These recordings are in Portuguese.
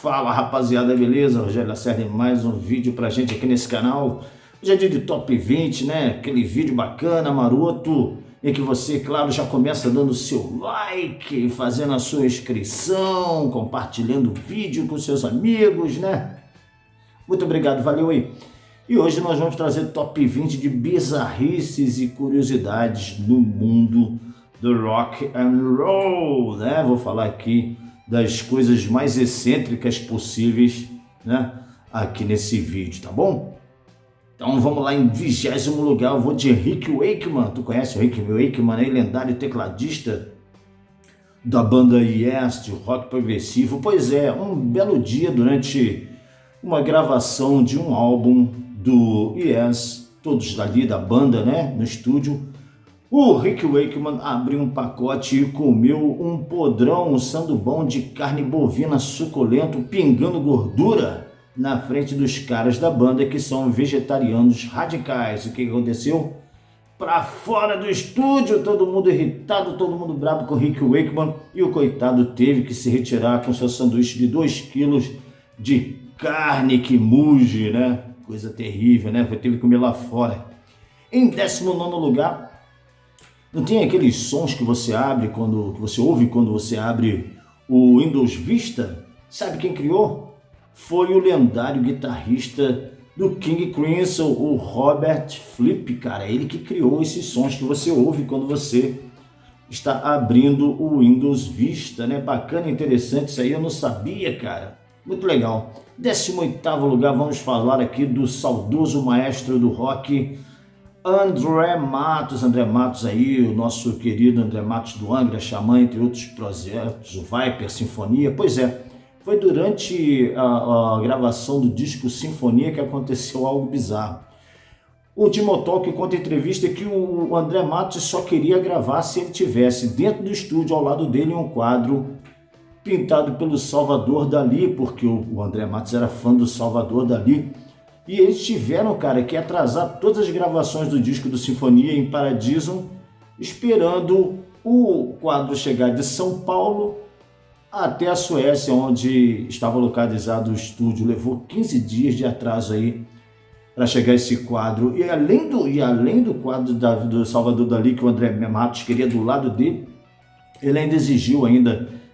Fala rapaziada, beleza? Rogério Lacerda em mais um vídeo pra gente aqui nesse canal. Hoje é dia de top 20, né? Aquele vídeo bacana, maroto, em que você, claro, já começa dando seu like, fazendo a sua inscrição, compartilhando o vídeo com seus amigos, né? Muito obrigado, valeu aí. E hoje nós vamos trazer top 20 de bizarrices e curiosidades no mundo do rock and roll, né? Vou falar aqui das coisas mais excêntricas possíveis, né? Aqui nesse vídeo, tá bom? Então vamos lá, em 20º lugar eu vou de Rick Wakeman. Tu conhece o Rick Wakeman, né? Lendário tecladista da banda Yes, de rock progressivo. Pois é, um belo dia durante uma gravação de um álbum do Yes, todos dali da banda, né, no estúdio, o Rick Wakeman abriu um pacote e comeu um podrão, um sandubão de carne bovina suculento, pingando gordura na frente dos caras da banda que são vegetarianos radicais. O que aconteceu? Pra fora do estúdio, todo mundo irritado, todo mundo bravo com o Rick Wakeman, e o coitado teve que se retirar com seu sanduíche de 2 quilos de carne que muge, né? Coisa terrível, né? Teve que comer lá fora. Em 19º lugar, não tem aqueles sons que você abre que você ouve quando você abre o Windows Vista? Sabe quem criou? Foi o lendário guitarrista do King Crimson, o Robert Fripp, cara. Ele que criou esses sons que você ouve quando você está abrindo o Windows Vista, né? Bacana, interessante, isso aí eu não sabia, cara. Muito legal. 18º lugar, vamos falar aqui do saudoso maestro do rock, André Matos. André Matos aí, o nosso querido André Matos do Angra, Xamã, entre outros projetos, o Viper, Sinfonia. Pois é, foi durante a gravação do disco Sinfonia que aconteceu algo bizarro. O Timotalk conta em entrevista que o André Matos só queria gravar se ele tivesse dentro do estúdio, ao lado dele, um quadro pintado pelo Salvador Dalí, porque o André Matos era fã do Salvador Dalí. E eles tiveram, cara, que atrasar todas as gravações do disco do Sinfonia em Paradiso, esperando o quadro chegar de São Paulo até a Suécia, onde estava localizado o estúdio. Levou 15 dias de atraso aí para chegar esse quadro. E além do quadro do Salvador Dalí, que o André Matos queria do lado dele, ele ainda exigiu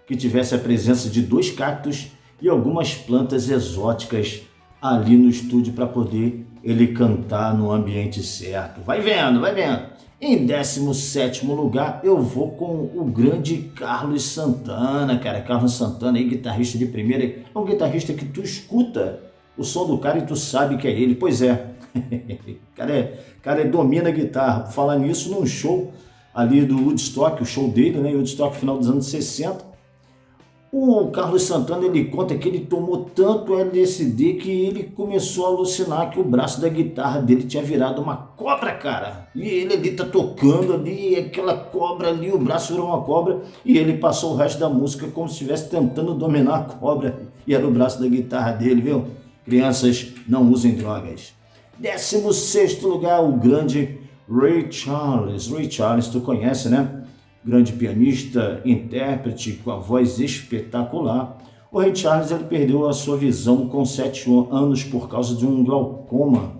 que tivesse a presença de 2 cactos e algumas plantas exóticas ali no estúdio para poder ele cantar no ambiente certo. Vai vendo, vai vendo. Em 17º lugar, eu vou com o grande Carlos Santana, cara. Carlos Santana aí, guitarrista de primeira. É um guitarrista que tu escuta o som do cara e tu sabe que é ele. Pois é, cara domina a guitarra. Por falar nisso, num show ali do Woodstock, o show dele, né? Woodstock final dos anos 60. O Carlos Santana, ele conta que ele tomou tanto LSD que ele começou a alucinar que o braço da guitarra dele tinha virado uma cobra, cara. E ele ali tá tocando ali, aquela cobra ali, o braço virou uma cobra, e ele passou o resto da música como se estivesse tentando dominar a cobra, e era o braço da guitarra dele, viu? Crianças, não usem drogas. 16º lugar, o grande Ray Charles. Ray Charles, tu conhece, né? Grande pianista, intérprete com a voz espetacular. O Ray Charles, ele perdeu a sua visão com 7 anos por causa de um glaucoma.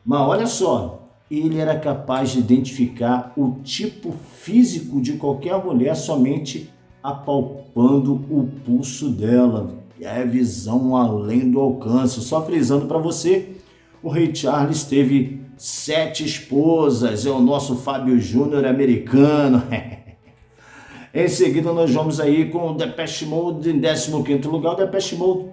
Mas olha só, ele era capaz de identificar o tipo físico de qualquer mulher somente apalpando o pulso dela. É visão além do alcance. Só frisando para você, o Ray Charles teve 7 esposas. É o nosso Fábio Júnior americano. Em seguida nós vamos aí com o Depeche Mode em 15º lugar. O Depeche Mode,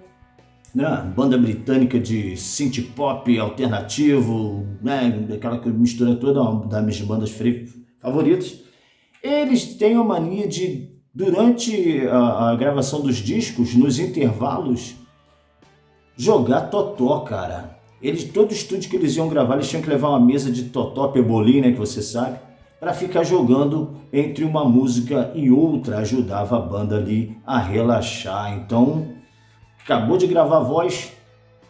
né, banda britânica de synth pop alternativo, né, aquela mistura toda, uma das minhas bandas favoritas. Eles têm a mania de, durante a gravação dos discos, nos intervalos, jogar totó, cara. Todo estúdio que eles iam gravar, eles tinham que levar uma mesa de totó, pebolim, né, que você sabe, para ficar jogando entre uma música e outra. Ajudava a banda ali a relaxar. Então, acabou de gravar a voz,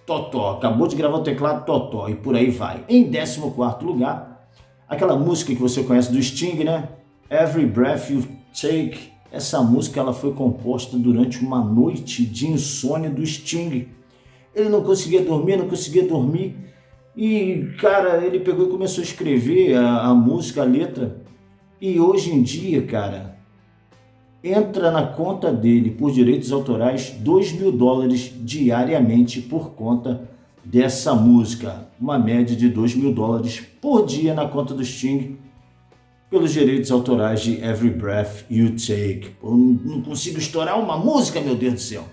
totó. Acabou de gravar o teclado, totó. E por aí vai. Em 14º lugar, aquela música que você conhece do Sting, né? Every Breath You Take Essa música ela foi composta durante uma noite de insônia do Sting. Ele não conseguia dormir. E, cara, ele pegou e começou a escrever a música, a letra. E hoje em dia, cara, entra na conta dele por direitos autorais $2.000 diariamente por conta dessa música. Uma média de $2.000 por dia na conta do Sting pelos direitos autorais de Every Breath You Take. Eu não consigo estourar uma música, meu Deus do céu.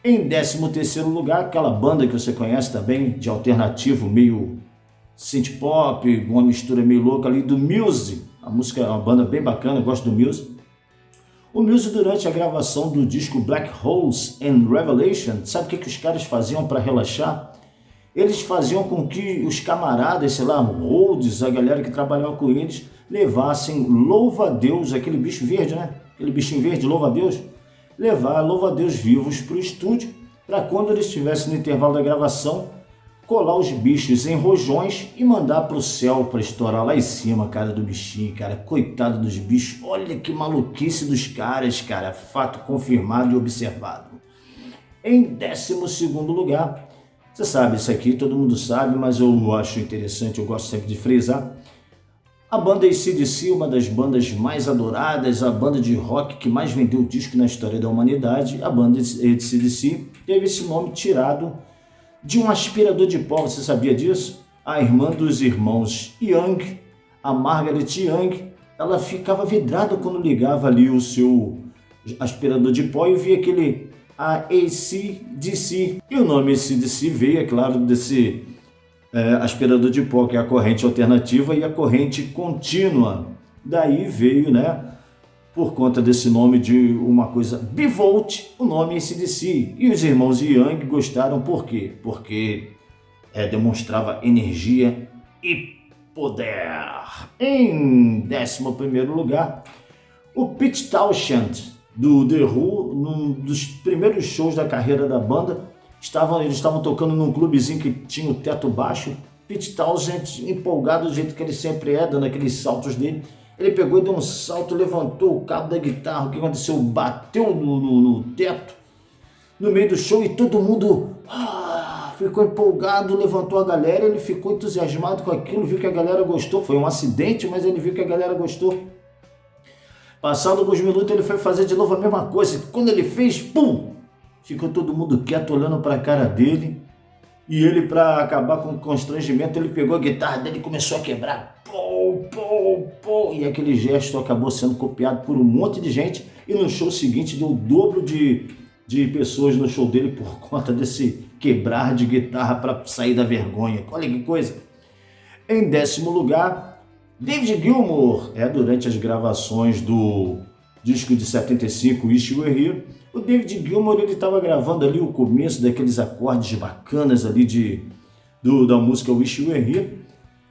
Em 13º lugar, aquela banda que você conhece também, de alternativo, meio synth pop, uma mistura meio louca ali do Muse. A música é uma banda bem bacana, eu gosto do Muse. O Muse, durante a gravação do disco Black Holes and Revelation, sabe o que os caras faziam para relaxar? Eles faziam com que os camaradas, sei lá, Rhodes, a galera que trabalhava com eles, levassem louva-a-Deus, aquele bicho verde, né? Aquele bichinho verde, louva-a-Deus, levar louva-a-Deus vivos para o estúdio, para quando eles estivessem no intervalo da gravação, colar os bichos em rojões e mandar para o céu para estourar lá em cima, cara, do bichinho, cara. Coitado dos bichos, olha que maluquice dos caras, cara. Fato confirmado e observado. Em 12º lugar, você sabe, isso aqui todo mundo sabe, mas eu acho interessante, eu gosto sempre de frisar. A banda AC/DC, uma das bandas mais adoradas, a banda de rock que mais vendeu disco na história da humanidade, a banda AC/DC teve esse nome tirado de um aspirador de pó, você sabia disso? A irmã dos irmãos Young, a Margaret Young, ela ficava vidrada quando ligava ali o seu aspirador de pó e via aquele AC/DC. E o nome AC/DC veio, é claro, desse aspirador de pó, que é a corrente alternativa e a corrente contínua. Daí veio, né, por conta desse nome de uma coisa bivolt, o nome AC/DC. E os irmãos Young gostaram por quê? Porque demonstrava energia e poder. Em 11º lugar, o Pete Townshend, do The Who, num dos primeiros shows da carreira da banda, eles estavam tocando num clubezinho que tinha o teto baixo. Pete Townshend, empolgado do jeito que ele sempre é, dando aqueles saltos dele, ele pegou e deu um salto, levantou o cabo da guitarra. O que aconteceu? Bateu no teto, no meio do show, e todo mundo ficou empolgado, levantou a galera, ele ficou entusiasmado com aquilo, viu que a galera gostou. Foi um acidente, mas ele viu que a galera gostou. Passado alguns minutos, ele foi fazer de novo a mesma coisa. Quando ele fez, pum! Ficou todo mundo quieto, olhando para a cara dele. E ele, para acabar com o constrangimento, ele pegou a guitarra dele e começou a quebrar. Pô, pô, pô. E aquele gesto acabou sendo copiado por um monte de gente. E no show seguinte deu o dobro de pessoas no show dele por conta desse quebrar de guitarra para sair da vergonha. Olha que coisa. Em 10º lugar, David Gilmour. Durante as gravações do disco de 75, Wish You Were Here, o David Gilmour estava gravando ali o começo daqueles acordes bacanas ali da música Wish You Were Here,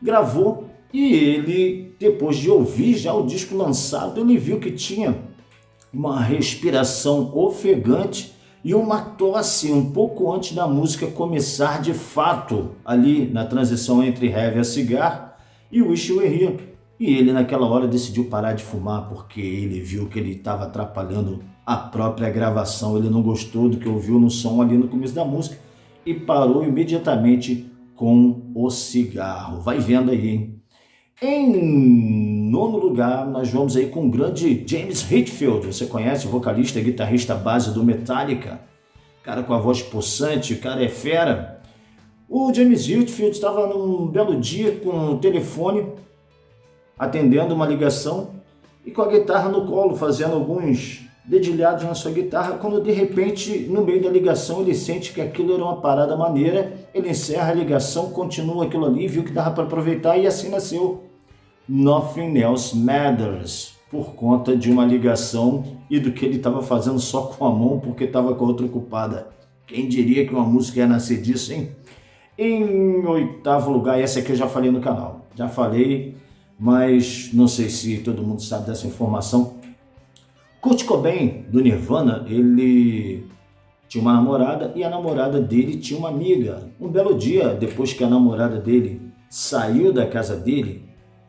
gravou, e ele, depois de ouvir já o disco lançado, ele viu que tinha uma respiração ofegante e uma tosse um pouco antes da música começar de fato, ali na transição entre Have a Cigar e Wish You Were Here. E ele naquela hora decidiu parar de fumar, porque ele viu que ele estava atrapalhando a própria gravação. Ele não gostou do que ouviu no som ali no começo da música e parou imediatamente com o cigarro. Vai vendo aí, hein? Em 9º lugar, nós vamos aí com o grande James Hetfield. Você conhece o vocalista e guitarrista base do Metallica? Cara com a voz possante, o cara é fera. O James Hetfield estava num belo dia com o telefone, atendendo uma ligação e com a guitarra no colo, fazendo alguns dedilhados na sua guitarra, quando de repente, no meio da ligação, ele sente que aquilo era uma parada maneira, ele encerra a ligação, continua aquilo ali, viu que dava para aproveitar, e assim nasceu Nothing Else Matters, por conta de uma ligação e do que ele estava fazendo só com a mão, porque estava com a outra ocupada. Quem diria que uma música ia nascer disso, hein? Em 8º lugar, essa aqui eu já falei no canal, já falei, mas não sei se todo mundo sabe dessa informação. Kurt Cobain, do Nirvana, ele tinha uma namorada e a namorada dele tinha uma amiga. Um belo dia, depois que a namorada dele saiu da casa dele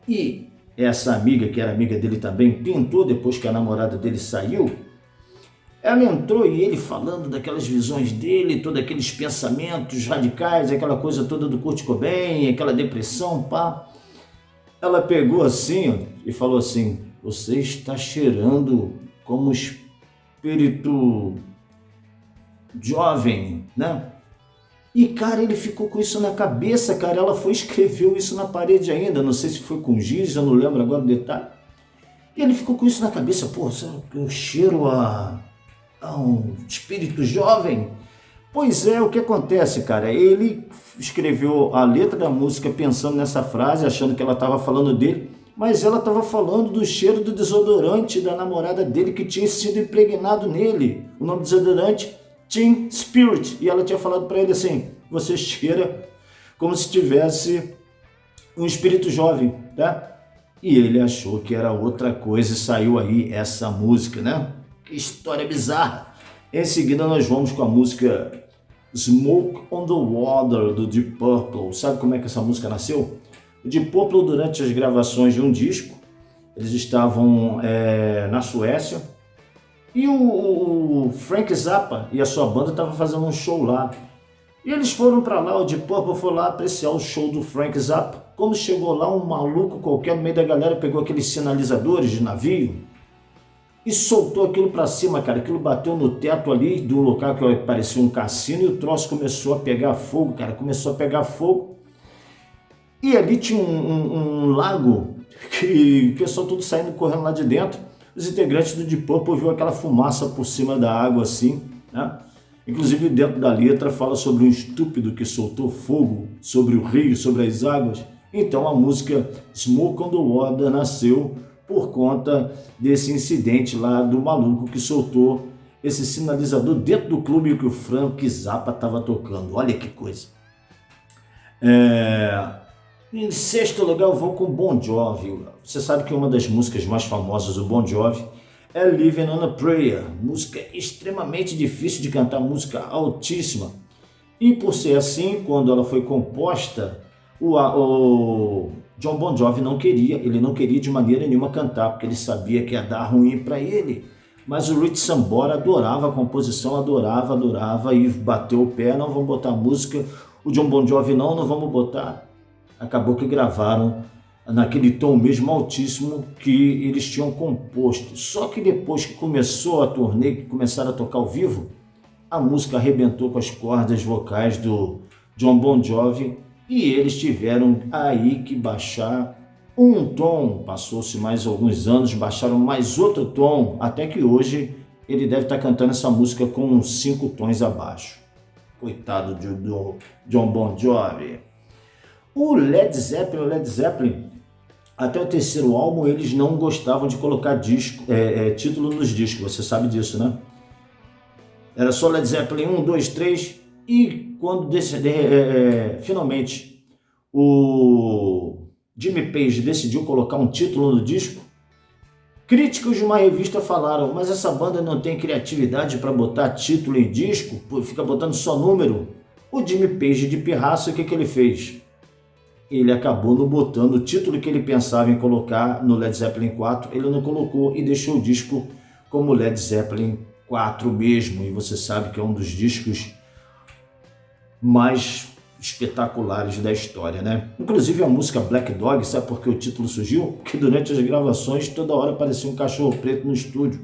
e essa amiga, que era amiga dele também, pintou depois que a namorada dele saiu. Ela entrou e ele falando daquelas visões dele, todos aqueles pensamentos radicais, aquela coisa toda do Kurt Cobain, aquela depressão, pá. Ela pegou assim, ó, e falou assim: você está cheirando como espírito jovem, né? E, cara, ele ficou com isso na cabeça, cara. Ela foi e escreveu isso na parede ainda. Não sei se foi com giz, eu não lembro agora o detalhe. E ele ficou com isso na cabeça. Pô, será que eu cheiro a um espírito jovem? Pois é, o que acontece, cara? Ele escreveu a letra da música pensando nessa frase, achando que ela estava falando dele, mas ela estava falando do cheiro do desodorante da namorada dele que tinha sido impregnado nele. O nome do desodorante, Teen Spirit. E ela tinha falado para ele assim: você cheira como se tivesse um espírito jovem, tá? E ele achou que era outra coisa e saiu aí essa música, né? Que história bizarra. Em seguida nós vamos com a música Smoke on the Water, do Deep Purple. Sabe como é que essa música nasceu? O Deep Purple, durante as gravações de um disco, eles estavam na Suécia, e o Frank Zappa e a sua banda estavam fazendo um show lá. E eles foram para lá, o Deep Purple foi lá apreciar o show do Frank Zappa. Quando chegou lá, um maluco qualquer no meio da galera pegou aqueles sinalizadores de navio e soltou aquilo para cima, cara. Aquilo bateu no teto ali do local que parecia um cassino e o troço começou a pegar fogo, cara. Começou a pegar fogo. E ali tinha um lago que o pessoal tudo saindo correndo lá de dentro. Os integrantes do Deep Purple viu aquela fumaça por cima da água assim, né? Inclusive dentro da letra fala sobre um estúpido que soltou fogo sobre o rio, sobre as águas. Então a música Smoke on the Water nasceu por conta desse incidente lá do maluco que soltou esse sinalizador dentro do clube que o Frank Zappa estava tocando. Olha que coisa. Em sexto lugar eu vou com Bon Jovi. Você sabe que uma das músicas mais famosas do Bon Jovi é Living on a Prayer, música extremamente difícil de cantar, música altíssima. E por ser assim, quando ela foi composta, o John Bon Jovi ele não queria de maneira nenhuma cantar, porque ele sabia que ia dar ruim para ele. Mas o Rich Sambora adorava a composição, adorava, e bateu o pé: não vamos botar música. O John Bon Jovi não vamos botar. Acabou que gravaram naquele tom mesmo altíssimo que eles tinham composto. Só que depois que começou a turnê, que começaram a tocar ao vivo, a música arrebentou com as cordas vocais do John Bon Jovi e eles tiveram aí que baixar um tom. Passou-se mais alguns anos, baixaram mais outro tom, até que hoje ele deve estar cantando essa música com uns 5 tons abaixo. Coitado do John Bon Jovi. O Led Zeppelin, até o terceiro álbum, eles não gostavam de colocar título nos discos, você sabe disso, né? Era só Led Zeppelin 1, 2, 3, e quando finalmente o Jimmy Page decidiu colocar um título no disco, críticos de uma revista falaram: mas essa banda não tem criatividade para botar título em disco, fica botando só número. O Jimmy Page, de pirraça, o que ele fez? Ele acabou não botando o título que ele pensava em colocar no Led Zeppelin 4, ele não colocou e deixou o disco como Led Zeppelin 4 mesmo. E você sabe que é um dos discos mais espetaculares da história, né? Inclusive a música Black Dog, sabe por que o título surgiu? Porque durante as gravações toda hora aparecia um cachorro preto no estúdio.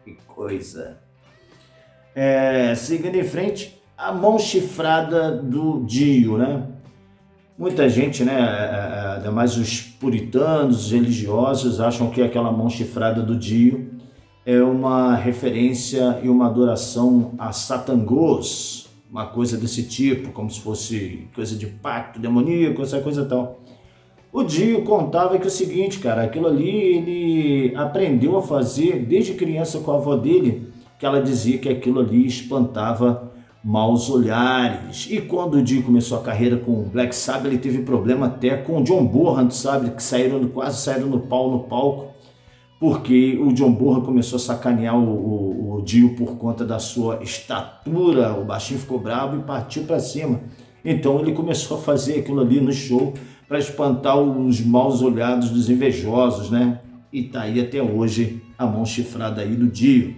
Que coisa! Seguindo em frente, a mão chifrada do Dio, né? Muita gente, né, ainda mais os puritanos, os religiosos, acham que aquela mão chifrada do Dio é uma referência e uma adoração a Satangos, uma coisa desse tipo, como se fosse coisa de pacto demoníaco, essa coisa tal. O Dio contava que o seguinte, cara, aquilo ali ele aprendeu a fazer desde criança com a avó dele, que ela dizia que aquilo ali espantava maus olhares. E quando o Dio começou a carreira com o Black Sabbath, ele teve problema até com o John Bonham, sabe, que quase saíram no palco, porque o John Bonham começou a sacanear o Dio por conta da sua estatura. O baixinho ficou bravo e partiu para cima. Então ele começou a fazer aquilo ali no show para espantar os maus olhados dos invejosos, né? E tá aí até hoje a mão chifrada aí do Dio.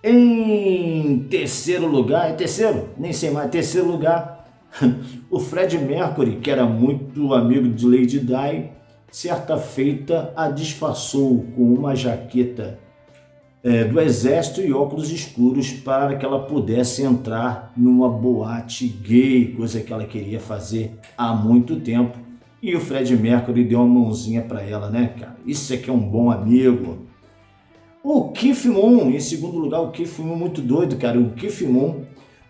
Em terceiro lugar, terceiro lugar, o Fred Mercury, que era muito amigo de Lady Di, certa feita a disfarçou com uma jaqueta do exército e óculos escuros para que ela pudesse entrar numa boate gay, coisa que ela queria fazer há muito tempo. E o Fred Mercury deu uma mãozinha para ela, né, cara? Isso aqui é um bom amigo. O Keith Moon, em segundo lugar, o Keith Moon, muito doido, cara. O Keith Moon,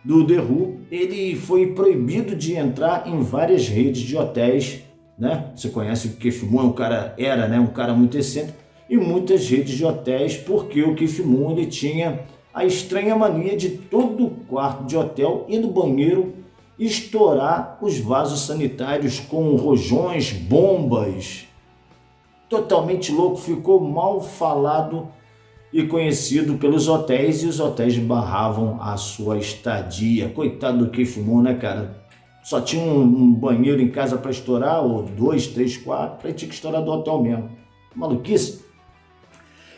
do The Who, ele foi proibido de entrar em várias redes de hotéis, né? Você conhece o Keith Moon, um cara muito excêntrico, e muitas redes de hotéis, porque o Keith Moon, ele tinha a estranha mania de todo quarto de hotel ir no banheiro estourar os vasos sanitários com rojões, bombas. Totalmente louco, ficou mal falado e conhecido pelos hotéis, e os hotéis barravam a sua estadia. Coitado do Keith Moon, né, cara? Só tinha um banheiro em casa para estourar, ou 2, 3, 4, aí tinha que estourar do hotel mesmo. Maluquice.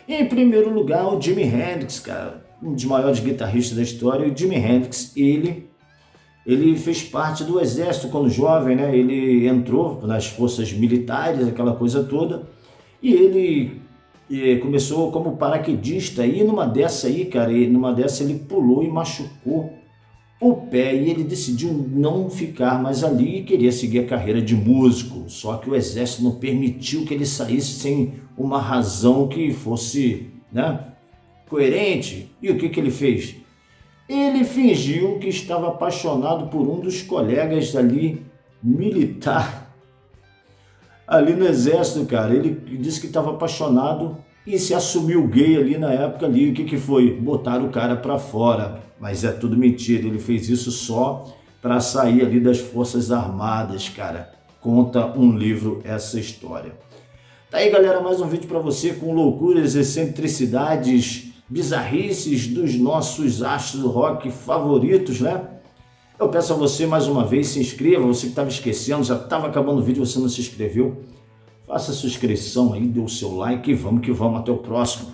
E em primeiro lugar, o Jimi Hendrix, cara, um dos maiores guitarristas da história. O Jimi Hendrix, ele fez parte do exército quando jovem, né? Ele entrou nas forças militares, aquela coisa toda, e ele começou como paraquedista, e numa dessa aí, cara, ele pulou e machucou o pé, e ele decidiu não ficar mais ali e queria seguir a carreira de músico, só que o exército não permitiu que ele saísse sem uma razão que fosse, né, coerente. E o que ele fez? Ele fingiu que estava apaixonado por um dos colegas ali, militar, ali no exército, cara. Ele disse que estava apaixonado e se assumiu gay ali na época ali. O que foi? Botaram o cara para fora, mas é tudo mentira. Ele fez isso só para sair ali das Forças Armadas, cara. Conta um livro essa história. Tá aí, galera, mais um vídeo para você com loucuras, excentricidades, bizarrices dos nossos astros do rock favoritos, né? Eu peço a você mais uma vez, se inscreva, você que estava esquecendo, já estava acabando o vídeo, você não se inscreveu, faça a sua inscrição aí, dê o seu like e vamos que vamos, até o próximo.